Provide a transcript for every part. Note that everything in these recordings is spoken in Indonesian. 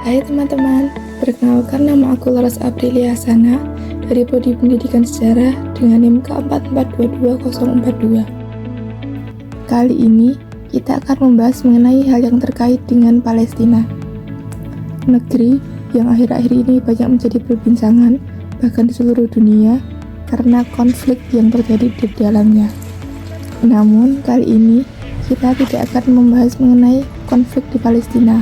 Hai teman-teman, perkenalkan nama aku Laras Aprilia Sana dari Prodi Pendidikan Sejarah dengan NIM K4422042. Kali ini kita akan membahas mengenai hal yang terkait dengan Palestina. Negeri yang akhir-akhir ini banyak menjadi perbincangan bahkan di seluruh dunia karena konflik yang terjadi di dalamnya. Namun kali ini kita tidak akan membahas mengenai konflik di Palestina,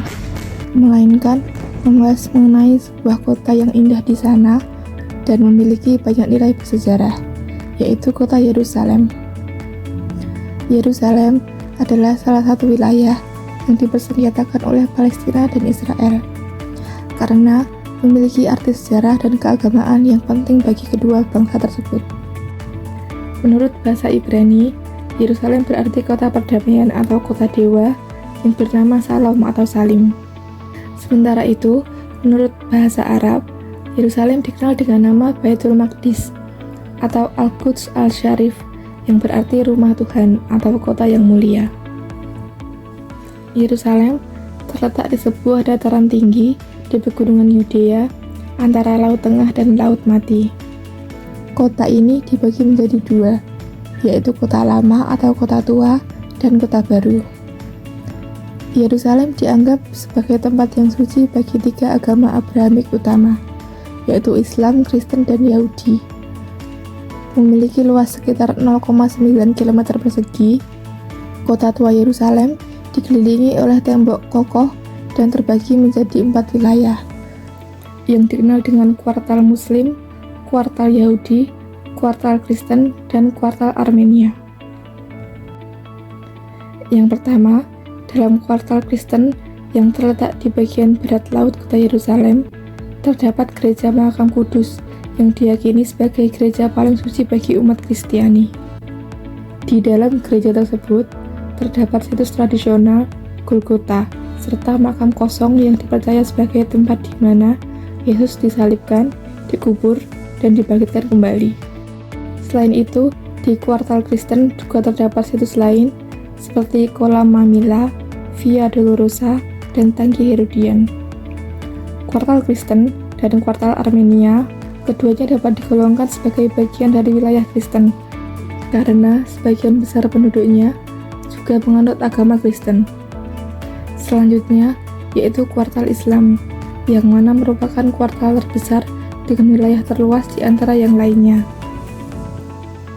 melainkan membahas mengenai sebuah kota yang indah di sana dan memiliki banyak nilai bersejarah, yaitu kota Yerusalem. Yerusalem adalah salah satu wilayah yang dipersenjatakan oleh Palestina dan Israel karena memiliki arti sejarah dan keagamaan yang penting bagi kedua bangsa tersebut. Menurut bahasa Ibrani, Yerusalem berarti kota perdamaian atau kota dewa yang bernama Salom atau Salim. Sementara itu, menurut bahasa Arab, Yerusalem dikenal dengan nama Baitul Maqdis atau Al-Quds Al-Syarif yang berarti rumah Tuhan atau kota yang mulia. Yerusalem terletak di sebuah dataran tinggi di pegunungan Yudea antara Laut Tengah dan Laut Mati. Kota ini dibagi menjadi dua, yaitu kota lama atau kota tua dan kota baru. Yerusalem dianggap sebagai tempat yang suci bagi tiga agama Abrahamik utama, yaitu Islam, Kristen, dan Yahudi. Memiliki luas sekitar 0,9 km persegi, kota tua Yerusalem dikelilingi oleh tembok kokoh dan terbagi menjadi 4 wilayah, yang dikenal dengan kuartal Muslim, kuartal Yahudi, kuartal Kristen, dan kuartal Armenia. Yang pertama, dalam kuartal Kristen yang terletak di bagian barat laut kota Yerusalem, terdapat gereja Makam Kudus yang diyakini sebagai gereja paling suci bagi umat Kristiani. Di dalam gereja tersebut, terdapat situs tradisional Golgota, serta makam kosong yang dipercaya sebagai tempat di mana Yesus disalibkan, dikubur, dan dibangkitkan kembali. Selain itu, di kuartal Kristen juga terdapat situs lain seperti Kolam Mamila, Via Dolorosa, dan Tangki Herodian. Kuartal Kristen dan kuartal Armenia, keduanya dapat digolongkan sebagai bagian dari wilayah Kristen, karena sebagian besar penduduknya juga menganut agama Kristen. Selanjutnya, yaitu kuartal Islam, yang mana merupakan kuartal terbesar dengan wilayah terluas di antara yang lainnya.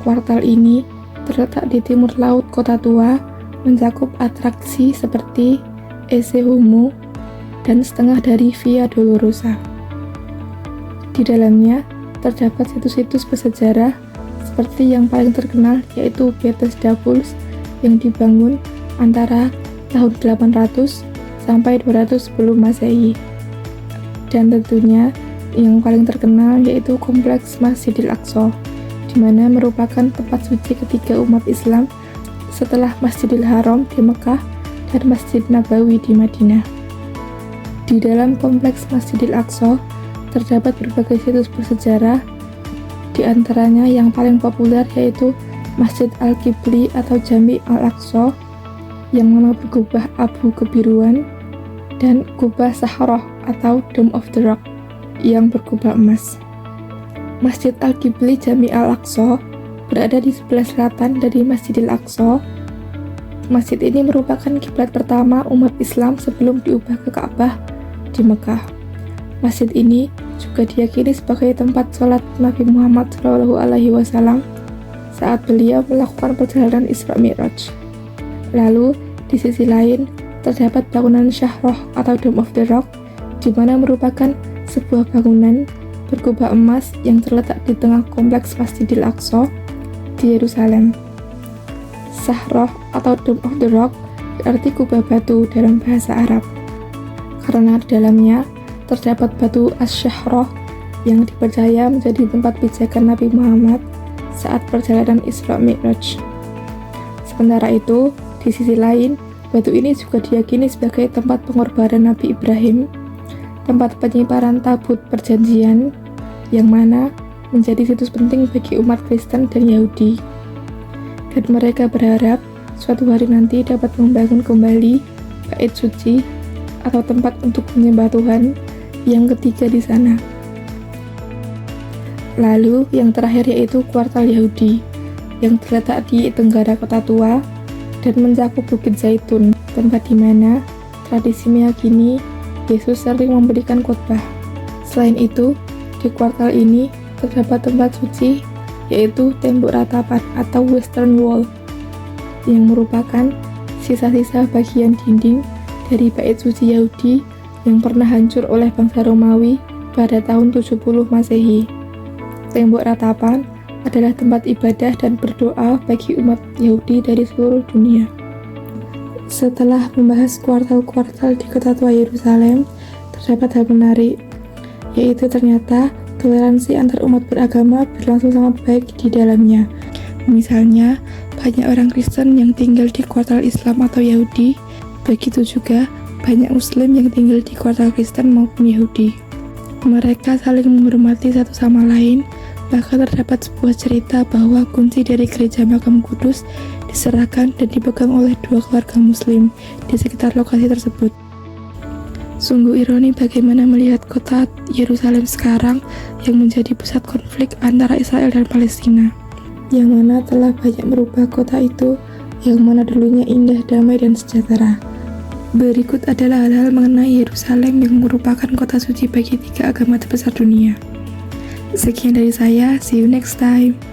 Kuartal ini terletak di timur laut kota tua, mencakup atraksi seperti Ecce Homo dan setengah dari Via Dolorosa. Di dalamnya terdapat situs-situs bersejarah seperti yang paling terkenal yaitu Bethesda Falls yang dibangun antara tahun 800 sampai 200 sebelum Masehi. Dan tentunya yang paling terkenal yaitu kompleks Masjidil Aqsa, di mana merupakan tempat suci ketiga umat Islam setelah Masjidil Haram di Mekah dan Masjid Nabawi di Madinah. Di dalam kompleks Masjidil Aqsa terdapat berbagai situs bersejarah, di antaranya yang paling populer yaitu Masjid Al-Qibli atau Jami Al-Aqsa yang mana berkubah abu kebiruan, dan kubah Sahroh atau Dome of the Rock yang berkubah emas. Masjid Al-Qibli Jami Al-Aqsa berada di sebelah selatan dari Masjidil Aqsa. Masjid ini merupakan kiblat pertama umat Islam sebelum diubah ke Ka'bah di Mekah. Masjid ini juga diyakini sebagai tempat sholat Nabi Muhammad SAW saat beliau melakukan perjalanan Isra Mi'raj. Lalu, di sisi lain, terdapat bangunan Sahroh atau Dome of the Rock, di mana merupakan sebuah bangunan berkubah emas yang terletak di tengah kompleks Masjidil Aqsa di Yerusalem. Sahroh atau Dome of the Rock berarti kubah batu dalam bahasa Arab, karena di dalamnya terdapat batu Asy-Syahroh yang dipercaya menjadi tempat pijakan Nabi Muhammad saat perjalanan Isra Mi'raj. Sementara itu, di sisi lain, batu ini juga diyakini sebagai tempat pengorbanan Nabi Ibrahim, tempat penyimpanan tabut perjanjian, yang mana menjadi situs penting bagi umat Kristen dan Yahudi. Dan mereka berharap suatu hari nanti dapat membangun kembali bait suci atau tempat untuk menyembah Tuhan yang ketiga di sana. Lalu yang terakhir yaitu kuartal Yahudi yang terletak di tenggara kota tua dan mencakup Bukit Zaitun, tempat di mana tradisi meyakini Yesus sering memberikan khotbah. Selain itu, di kuartal ini terdapat tempat suci yaitu tembok ratapan atau Western Wall yang merupakan sisa-sisa bagian dinding dari bait suci Yahudi yang pernah hancur oleh bangsa Romawi pada tahun 70 Masehi. Tembok ratapan adalah tempat ibadah dan berdoa bagi umat Yahudi dari seluruh dunia. Setelah membahas kuartal-kuartal di kota tua Yerusalem, terdapat hal menarik, yaitu ternyata toleransi antar umat beragama berlangsung sangat baik di dalamnya. Misalnya, banyak orang Kristen yang tinggal di kuartal Islam atau Yahudi, begitu juga banyak Muslim yang tinggal di kuartal Kristen maupun Yahudi. Mereka saling menghormati satu sama lain, bahkan terdapat sebuah cerita bahwa kunci dari gereja Makam Kudus diserahkan dan dipegang oleh dua keluarga Muslim di sekitar lokasi tersebut. Sungguh ironi bagaimana melihat kota Yerusalem sekarang yang menjadi pusat konflik antara Israel dan Palestina, yang mana telah banyak merubah kota itu yang mana dulunya indah, damai, dan sejahtera. Berikut adalah hal-hal mengenai Yerusalem yang merupakan kota suci bagi tiga agama terbesar dunia. Sekian dari saya, see you next time.